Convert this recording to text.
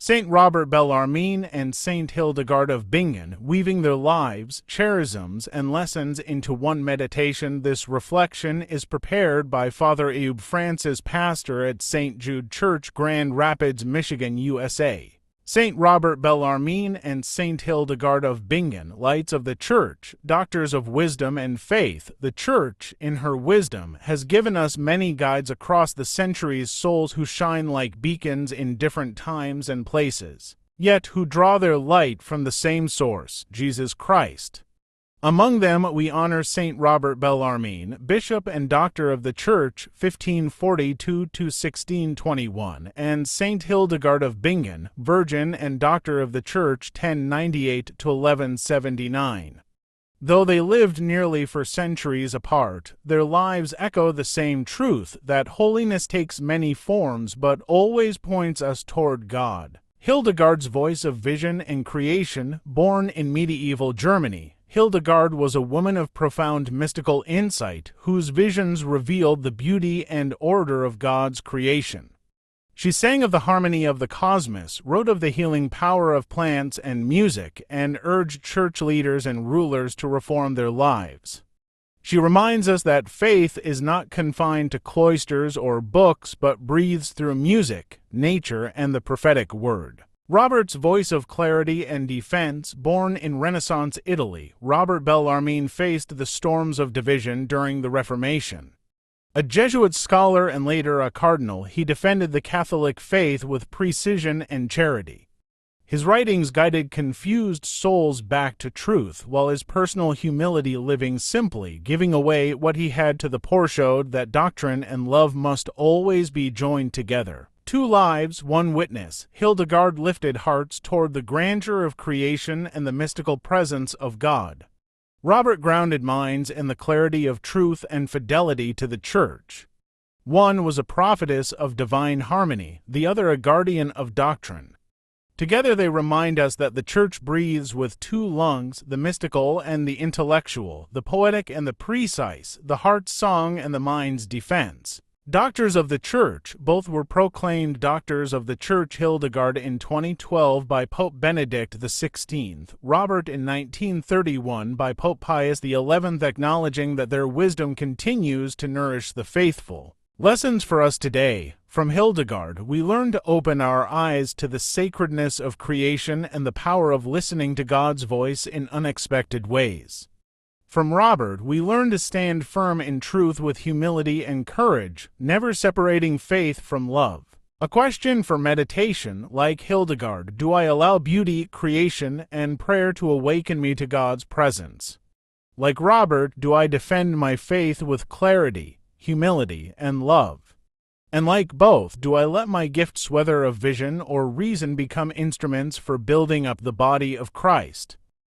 Saint Robert Bellarmine and Saint Hildegard of Bingen, weaving their lives, charisms, and lessons into one meditation. This reflection is prepared by Father Aube Francis, pastor at St. Jude Church, Grand Rapids, Michigan, USA. Saint Robert Bellarmine and Saint Hildegard of Bingen, lights of the Church, doctors of wisdom and faith. The Church, in her wisdom, has given us many guides across the centuries, souls who shine like beacons in different times and places, yet who draw their light from the same source, Jesus Christ. Among them we honor Saint Robert Bellarmine, Bishop and Doctor of the Church, 1542–1621, and Saint Hildegard of Bingen, Virgin and Doctor of the Church, 1098–1179. Though they lived nearly for centuries apart, their lives echo the same truth, that holiness takes many forms but always points us toward God. Hildegard's voice of vision and creation, born in medieval Germany. Hildegard was a woman of profound mystical insight, whose visions revealed the beauty and order of God's creation. She sang of the harmony of the cosmos, wrote of the healing power of plants and music, and urged church leaders and rulers to reform their lives. She reminds us that faith is not confined to cloisters or books, but breathes through music, nature, and the prophetic word. Robert's voice of clarity and defense, born in Renaissance Italy, Robert Bellarmine faced the storms of division during the Reformation. A Jesuit scholar and later a cardinal, he defended the Catholic faith with precision and charity. His writings guided confused souls back to truth, while his personal humility, living simply, giving away what he had to the poor, showed that doctrine and love must always be joined together. Two lives, one witness. Hildegard lifted hearts toward the grandeur of creation and the mystical presence of God. Robert grounded minds in the clarity of truth and fidelity to the Church. One was a prophetess of divine harmony, the other a guardian of doctrine. Together they remind us that the Church breathes with two lungs, the mystical and the intellectual, the poetic and the precise, the heart's song and the mind's defense. Doctors of the Church, both were proclaimed Doctors of the Church. Hildegard in 2012 by Pope Benedict XVI, Robert in 1931 by Pope Pius XI, acknowledging that their wisdom continues to nourish the faithful. Lessons for us today. From Hildegard, we learn to open our eyes to the sacredness of creation and the power of listening to God's voice in unexpected ways. From Robert, we learn to stand firm in truth with humility and courage, never separating faith from love. A question for meditation, like Hildegard: do I allow beauty, creation, and prayer to awaken me to God's presence? Like Robert, do I defend my faith with clarity, humility, and love? And like both, do I let my gifts, whether of vision or reason, become instruments for building up the body of Christ?